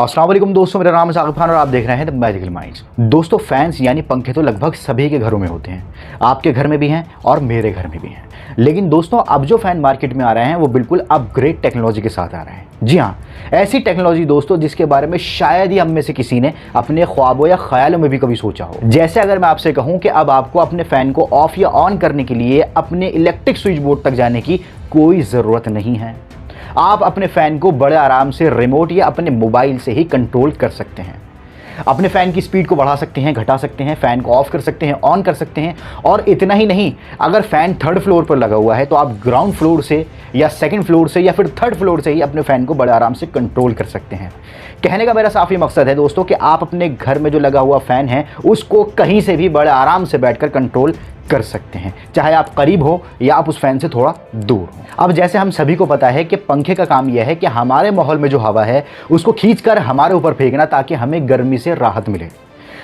अस्सलाम वालेकुम दोस्तों, मेरा नाम है साकिब खान और आप देख रहे हैं द मैजिकल माइंड्स। दोस्तों, फैंस यानी पंखे तो लगभग सभी के घरों में होते हैं। आपके घर में भी हैं और मेरे घर में भी हैं। लेकिन दोस्तों, अब जो फ़ैन मार्केट में आ रहे हैं वो बिल्कुल अपग्रेड टेक्नोलॉजी के साथ आ रहे हैं। जी हाँ, ऐसी टेक्नोलॉजी दोस्तों जिसके बारे में शायद ही हम में से किसी ने अपने ख्वाबों या ख्यालों में भी कभी सोचा हो। जैसे अगर मैं आपसे कहूँ कि अब आपको अपने फ़ैन को ऑफ या ऑन करने के लिए अपने इलेक्ट्रिक स्विच बोर्ड तक जाने की कोई ज़रूरत नहीं है। आप अपने फ़ैन को बड़े आराम से रिमोट या अपने मोबाइल से ही कंट्रोल कर सकते हैं। अपने फ़ैन की स्पीड को बढ़ा सकते हैं, घटा सकते हैं, फ़ैन को ऑफ कर सकते हैं, ऑन कर सकते हैं। और इतना ही नहीं, अगर फ़ैन थर्ड फ्लोर पर लगा हुआ है तो आप ग्राउंड फ्लोर से या सेकंड फ्लोर से या फिर थर्ड फ्लोर से ही अपने फ़ैन को बड़े आराम से कंट्रोल कर सकते हैं। कहने का मेरा साफ ही मकसद है दोस्तों कि आप अपने घर में जो लगा हुआ फ़ैन है उसको कहीं से भी बड़े आराम से बैठकर कंट्रोल कर सकते हैं, चाहे आप करीब हो या आप उस फैन से थोड़ा दूर हो। अब जैसे हम सभी को पता है कि पंखे का काम यह है कि हमारे माहौल में जो हवा है उसको खींचकर हमारे ऊपर फेंकना ताकि हमें गर्मी से राहत मिले।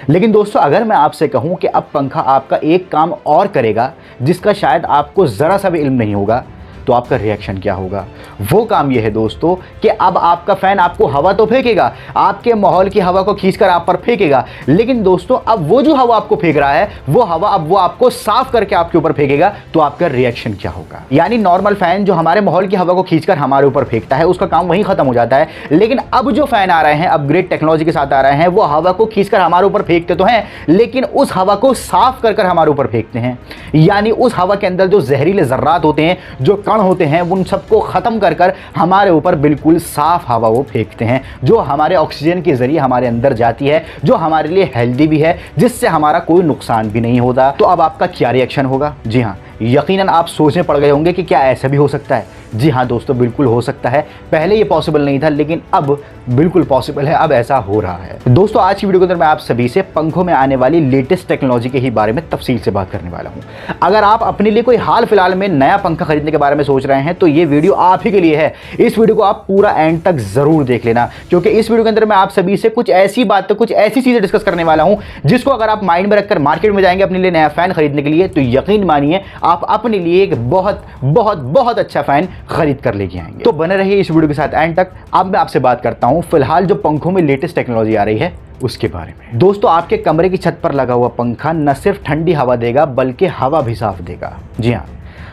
लेकिन दोस्तों, अगर मैं आपसे कहूं कि अब पंखा आपका एक काम और करेगा जिसका शायद आपको ज़रा सा भी इल्म नहीं होगा, तो आपका रिएक्शन क्या होगा? वो काम यह है दोस्तों कि अब आपका फ़ैन आपको हवा तो फेंकेगा, आपके माहौल की हवा को खींचकर आप पर फेंकेगा। लेकिन दोस्तों, अब वो जो हवा आपको फेंक रहा है वो हवा अब वो आपको साफ करके आपके ऊपर फेंकेगा, तो आपका रिएक्शन क्या होगा? यानी नॉर्मल फ़ैन जो हमारे माहौल की हवा को खींचकर हमारे ऊपर फेंकता है उसका काम वहीं खत्म हो जाता है। लेकिन अब जो फ़ैन आ रहे हैं अपग्रेड टेक्नोलॉजी के साथ आ रहे हैं, वो हवा को खींचकर हमारे ऊपर फेंकते तो हैं लेकिन उस हवा को साफ कर हमारे ऊपर फेंकते हैं। यानी उस हवा के अंदर जो जहरीले ज़र्रात होते हैं, जो कण होते हैं, उन सबको खत्म कर हमारे ऊपर बिल्कुल साफ हवा वो फेंकते हैं, जो हमारे ऑक्सीजन के जरिए हमारे अंदर जाती है, जो हमारे लिए हेल्दी भी है, जिससे हमारा कोई नुकसान भी नहीं होता। तो अब आपका क्या रिएक्शन होगा? जी हाँ, यकीनन आप सोचने पड़ गए होंगे कि क्या ऐसा भी हो सकता है। जी हाँ दोस्तों, बिल्कुल हो सकता है। पहले ये पॉसिबल नहीं था लेकिन अब बिल्कुल पॉसिबल है, अब ऐसा हो रहा है। दोस्तों, आज की वीडियो के अंदर मैं आप सभी से पंखों में आने वाली लेटेस्ट टेक्नोलॉजी के ही बारे में तफसील से बात करने वाला हूँ। अगर आप अपने लिए कोई हाल फिलहाल में नया पंखा खरीदने के बारे में सोच रहे हैं तो ये वीडियो आप ही के लिए है। इस वीडियो को आप पूरा एंड तक जरूर देख लेना, क्योंकि इस वीडियो के अंदर मैं आप सभी से कुछ ऐसी बातें, कुछ ऐसी चीजें डिस्कस करने वाला हूँ जिसको अगर आप माइंड में रखकर मार्केट में जाएंगे अपने लिए नया फैन खरीदने के लिए, तो यकीन मानिए आप अपने लिए एक बहुत बहुत बहुत अच्छा फैन खरीद कर लेके आएंगे। तो बने रहिए इस वीडियो के साथ एंड तक। अब मैं आपसे बात करता हूं फिलहाल जो पंखों में लेटेस्ट टेक्नोलॉजी आ रही है उसके बारे में। दोस्तों, आपके कमरे की छत पर लगा हुआ पंखा न सिर्फ ठंडी हवा देगा बल्कि हवा भी साफ देगा। जी हाँ,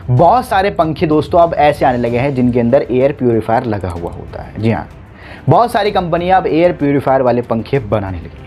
बहुत सारे पंखे दोस्तों अब ऐसे आने लगे हैं जिनके अंदर एयर प्यूरिफायर लगा हुआ होता है। जी हाँ, बहुत सारी कंपनियां अब एयर प्यूरिफायर वाले पंखे बनाने लगी हैं।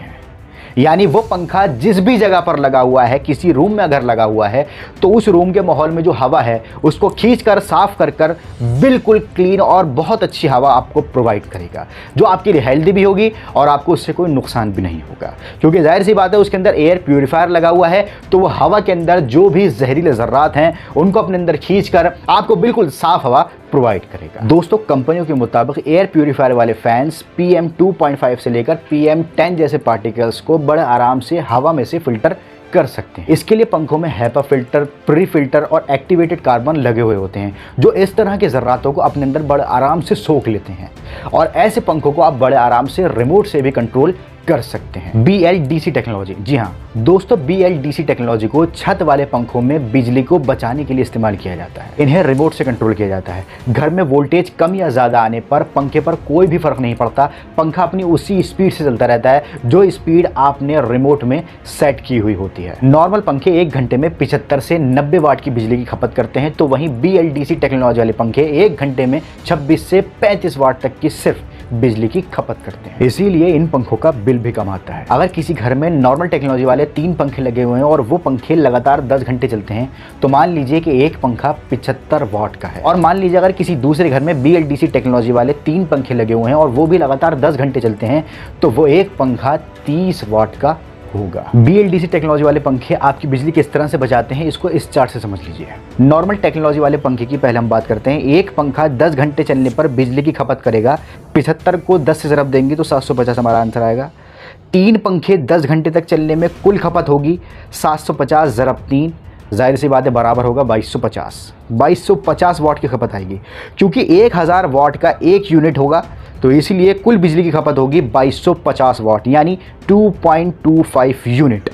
यानी वो पंखा जिस भी जगह पर लगा हुआ है, किसी रूम में अगर लगा हुआ है तो उस रूम के माहौल में जो हवा है उसको खींचकर साफ कर बिल्कुल क्लीन और बहुत अच्छी हवा आपको प्रोवाइड करेगा, जो आपके लिए हेल्दी भी होगी और आपको उससे कोई नुकसान भी नहीं होगा। क्योंकि जाहिर सी बात है उसके अंदर एयर प्यूरिफायर लगा हुआ है, तो वो हवा के अंदर जो भी जहरीले ज़र्रात हैं उनको अपने अंदर खींचकर आपको बिल्कुल साफ हवा प्रोवाइड करेगा। दोस्तों, कंपनियों के मुताबिक एयर प्यूरिफायर वाले फैंस PM 2.5 से लेकर PM 10 जैसे पार्टिकल्स को बड़े आराम से हवा में से फिल्टर कर सकते हैं। इसके लिए पंखों में HEPA फिल्टर, प्री फिल्टर और एक्टिवेटेड कार्बन लगे हुए होते हैं, जो इस तरह के ज़र्रातों को अपने अंदर बड़े आराम से सोख लेते हैं। और ऐसे पंखों को आप बड़े आराम से रिमोट से भी कंट्रोल कर सकते हैं। BLDC technology. जी हाँ दोस्तों, BLDC टेक्नोलॉजी को छत वाले पंखों में बिजली को बचाने के लिए इस्तेमाल किया जाता है। इन्हें रिमोट से कंट्रोल किया जाता है। घर में वोल्टेज कम या ज़्यादा आने पर पंखे पर कोई भी फर्क नहीं पड़ता, पंखा अपनी उसी स्पीड से चलता रहता है जो स्पीड आपने रिमोट में सेट की हुई होती है। नॉर्मल पंखे 1 घंटे में 75 से 90 वाट की बिजली की खपत करते हैं, तो वहीं BLDC टेक्नोलॉजी वाले पंखे 1 घंटे में 26 से 35 वाट तक की सिर्फ बिजली की खपत करते हैं। इसीलिए इन पंखों का बिल भी कम आता है। अगर किसी घर में नॉर्मल टेक्नोलॉजी वाले 3 पंखे लगे हुए हैं और वो पंखे लगातार 10 घंटे चलते हैं, तो मान लीजिए कि एक पंखा 75 वाट का है। और मान लीजिए अगर किसी दूसरे घर में BLDC टेक्नोलॉजी वाले 3 पंखे लगे हुए हैं और वो भी लगातार 10 घंटे चलते हैं, तो वो एक पंखा 30 वाट का होगा। BLDC टेक्नोलॉजी वाले पंखे आपकी बिजली किस तरह से बचाते हैं, इसको इस चार्ट से समझ लीजिए। नॉर्मल टेक्नोलॉजी वाले पंखे की पहले हम बात करते हैं। एक पंखा 10 घंटे चलने पर बिजली की खपत करेगा, 75 को 10 से ज़रब देंगे तो 750 हमारा आंसर आएगा। 3 पंखे 10 घंटे तक चलने में कुल खपत होगी 750 ज़रब 3, जाहिर सी बात है बराबर होगा 2250 वाट की खपत आएगी। क्योंकि 1000 वाट का एक यूनिट होगा तो इसीलिए कुल बिजली की खपत होगी 2250 वाट, यानी 2.25 यूनिट।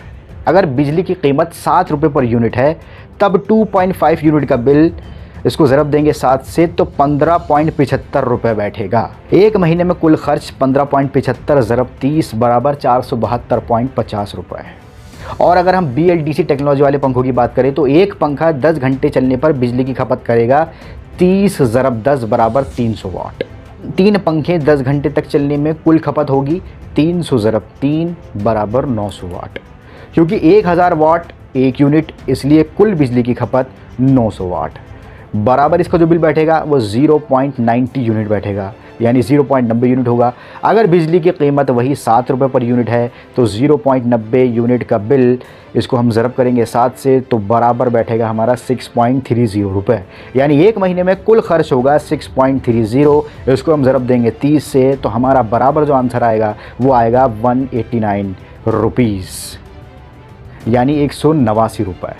अगर बिजली की कीमत 7 रुपये पर यूनिट है तब 2.5 यूनिट का बिल इसको ज़रब देंगे 7 से तो 15.75 रुपये बैठेगा। एक महीने में कुल खर्च 15.75 ज़रब 30 बराबर 472.50 रुपये। और अगर हम BLDC टेक्नोलॉजी वाले पंखों की बात करें तो एक पंखा 10 घंटे चलने पर बिजली की खपत करेगा 30 ज़रब 10 बराबर 300 वाट। 3 पंखे 10 घंटे तक चलने में कुल खपत होगी 300 ज़रब 3 बराबर 900 वाट। क्योंकि 1000 वाट एक यूनिट, इसलिए कुल बिजली की खपत 900 वाट बराबर इसका जो बिल बैठेगा वो 0.90 यूनिट बैठेगा, यानी 0.90 यूनिट होगा। अगर बिजली की कीमत वही 7 रुपये पर यूनिट है तो 0.90 यूनिट का बिल इसको हम ज़रब करेंगे 7 से तो बराबर बैठेगा हमारा 6.30 रुपये, यानी एक महीने में कुल खर्च होगा 6.30। इसको हम ज़रब देंगे 30 से तो हमारा बराबर जो आंसर आएगा वो आएगा 189 रुपीज़, यानी 189 रुपये।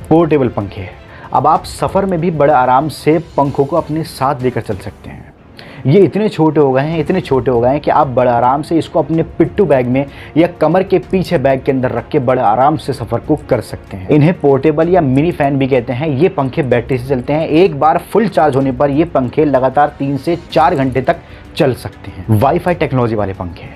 पोर्टेबल पंखे, अब आप सफ़र में भी बड़े आराम से पंखों को अपने साथ लेकर चल सकते हैं। ये इतने छोटे हो गए हैं कि आप बड़े आराम से इसको अपने पिट्ठू बैग में या कमर के पीछे बैग के अंदर रख के बड़े आराम से सफ़र को कर सकते हैं। इन्हें पोर्टेबल या मिनी फ़ैन भी कहते हैं। ये पंखे बैटरी से चलते हैं। एक बार फुल चार्ज होने पर ये पंखे लगातार 3 से 4 घंटे तक चल सकते हैं। वाईफाई टेक्नोलॉजी वाले पंखे,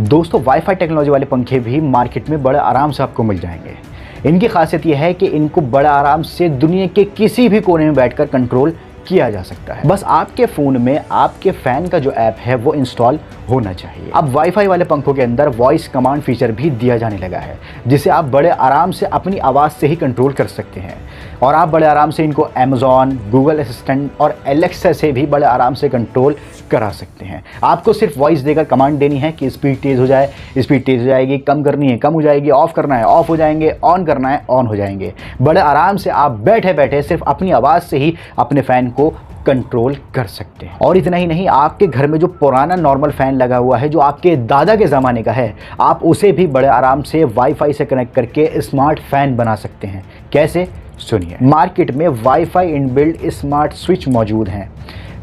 दोस्तों वाईफाई टेक्नोलॉजी वाले पंखे भी मार्केट में बड़े आराम से आपको मिल जाएंगे। इनकी खासियत यह है कि इनको बड़ा आराम से दुनिया के किसी भी कोने में बैठकर कंट्रोल किया जा सकता है। बस आपके फ़ोन में आपके फ़ैन का जो ऐप है वो इंस्टॉल होना चाहिए। अब वाईफाई वाले पंखों के अंदर वॉइस कमांड फीचर भी दिया जाने लगा है, जिसे आप बड़े आराम से अपनी आवाज़ से ही कंट्रोल कर सकते हैं। और आप बड़े आराम से इनको अमेज़ॉन, गूगल असिस्टेंट और एलेक्सा से भी बड़े आराम से कंट्रोल करा सकते हैं। आपको सिर्फ वॉइस देकर कमांड देनी है कि स्पीड तेज़ हो जाए, स्पीड तेज़ हो जाएगी, कम करनी है कम हो जाएगी, ऑफ़ करना है ऑफ़ हो जाएंगे, ऑन करना है ऑन हो जाएंगे। बड़े आराम से आप बैठे बैठे सिर्फ अपनी आवाज़ से ही अपने फ़ैन को कंट्रोल कर सकते हैं। और इतना ही नहीं, आपके घर में जो पुराना नॉर्मल फ़ैन लगा हुआ है जो आपके दादा के ज़माने का है, आप उसे भी बड़े आराम से वाईफाई से कनेक्ट करके स्मार्ट फ़ैन बना सकते हैं। कैसे, सुनिए। मार्केट में वाईफाई इनबिल्ट स्मार्ट स्विच मौजूद हैं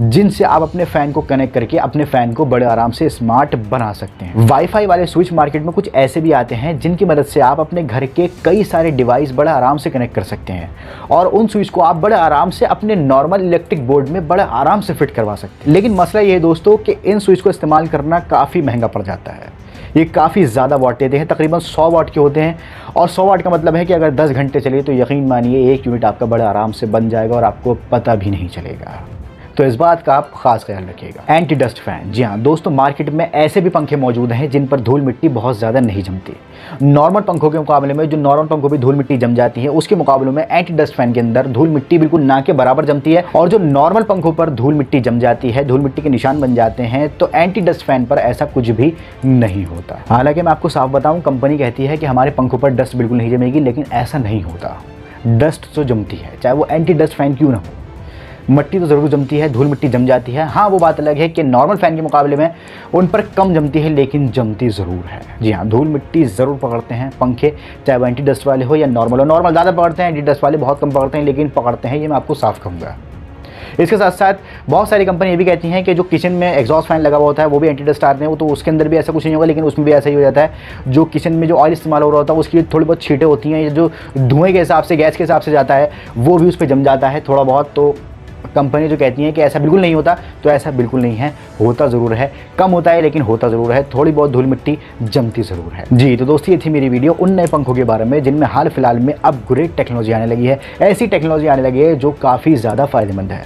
जिनसे आप अपने फ़ैन को कनेक्ट करके अपने फ़ैन को बड़े आराम से स्मार्ट बना सकते हैं। वाईफाई वाले स्विच मार्केट में कुछ ऐसे भी आते हैं जिनकी मदद से आप अपने घर के कई सारे डिवाइस बड़े आराम से कनेक्ट कर सकते हैं और उन स्विच को आप बड़े आराम से अपने नॉर्मल इलेक्ट्रिक बोर्ड में बड़े आराम से फिट करवा सकते हैं। लेकिन मसला ये है दोस्तों कि इन स्विच को इस्तेमाल करना काफ़ी महंगा पड़ जाता है। ये काफ़ी ज़्यादा वाट देते हैं, तकरीबन 100 वाट के होते हैं। और 100 वाट का मतलब है कि अगर 10 घंटे चले तो यकीन मानिए 1 यूनिट आपका बड़े आराम से बन जाएगा और आपको पता भी नहीं चलेगा। तो इस बात का आप खास ख्याल रखिएगा। एंटी डस्ट फैन, जी हाँ दोस्तों, मार्केट में ऐसे भी पंखे मौजूद हैं जिन पर धूल मिट्टी बहुत ज़्यादा नहीं जमती। नॉर्मल पंखों के मुकाबले में जो नॉर्मल पंखों पर धूल मिट्टी जम जाती है, उसके मुकाबले में एंटी डस्ट फैन के अंदर धूल मिट्टी बिल्कुल ना के बराबर जमती है। और जो नॉर्मल पंखों पर धूल मिट्टी जम जाती है, धूल मिट्टी के निशान बन जाते हैं, तो एंटी डस्ट फैन पर ऐसा कुछ भी नहीं होता। हालांकि मैं आपको साफ बताऊं, कंपनी कहती है कि हमारे पंखों पर डस्ट बिल्कुल नहीं जमेगी, लेकिन ऐसा नहीं होता। डस्ट तो जमती है, चाहे वो एंटी डस्ट फैन क्यों ना हो। मिट्टी तो ज़रूर जमती है, धूल मिट्टी जम जाती है। हाँ, वो बात अलग है कि नॉर्मल फ़ैन के मुकाबले में उन पर कम जमती है, लेकिन जमती ज़रूर है। जी हाँ, धूल मिट्टी ज़रूर पकड़ते हैं पंखे, चाहे वो एंटी डस्ट वाले हो या नॉर्मल हो। नॉर्मल ज़्यादा पकड़ते हैं, एंटी डस्ट वाले बहुत कम पकड़ते हैं, लेकिन पकड़ते हैं, ये मैं आपको साफ कहूँगा। इसके साथ साथ बहुत सारी कंपनी ये भी कहती हैं कि जो किचन में एग्जॉस्ट फैन लगा हुआ होता है वो भी एंटी डस्ट आते हैं, वो तो उसके अंदर भी ऐसा कुछ नहीं होगा, लेकिन उसमें भी ऐसा ही हो जाता है। जो किचन में जो ऑयल इस्तेमाल हो रहा होता है उसकी थोड़ी बहुत छींटें होती हैं, जो धुएँ के हिसाब से, गैस के हिसाब से जाता है, वो भी उस पर जम जाता है थोड़ा बहुत। तो कंपनी जो कहती है कि ऐसा बिल्कुल नहीं होता, तो ऐसा बिल्कुल नहीं है, होता ज़रूर है, कम होता है लेकिन होता ज़रूर है। थोड़ी बहुत धूल मिट्टी जमती ज़रूर है। जी तो दोस्तों, ये थी मेरी वीडियो उन नए पंखों के बारे में जिनमें हाल फिलहाल में अपग्रेड टेक्नोलॉजी आने लगी है। ऐसी टेक्नोलॉजी आने लगी है जो काफ़ी ज़्यादा फ़ायदेमंद है।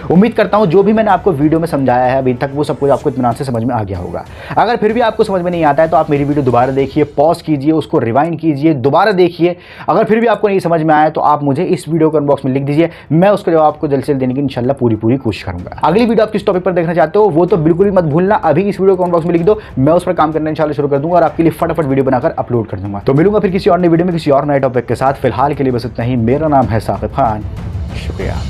उम्मीद करता हूं जो भी मैंने आपको वीडियो में समझाया है अभी तक वो सब कुछ आपको इत्मीनान से समझ में आ गया होगा। अगर फिर भी आपको समझ में नहीं आता है तो आप मेरी वीडियो दोबारा देखिए, पॉज कीजिए, उसको रिवाइंड कीजिए, दोबारा देखिए। अगर फिर भी आपको नहीं समझ में आया तो आप मुझे इस वीडियो कमेंट बॉक्स में लिख दीजिए, मैं उसको जवाब आपको जल्द से जल्द देने की इंशाल्लाह पूरी कोशिश करूंगा। अगली वीडियो आप किस टॉपिक पर देखना चाहते हो वो तो बिल्कुल भी मत भूलना, अभी इस वीडियो कमेंट बॉक्स में लिख दो, मैं उस पर काम करना इंशाल्लाह शुरू कर दूंगा और आपके लिए फटाफट वीडियो बनाकर अपलोड कर दूंगा। तो मिलूंगा फिर किसी और नई वीडियो में किसी और नए टॉपिक के साथ। फिलहाल के लिए बस इतना ही। मेरा नाम है साकिब खान, शुक्रिया।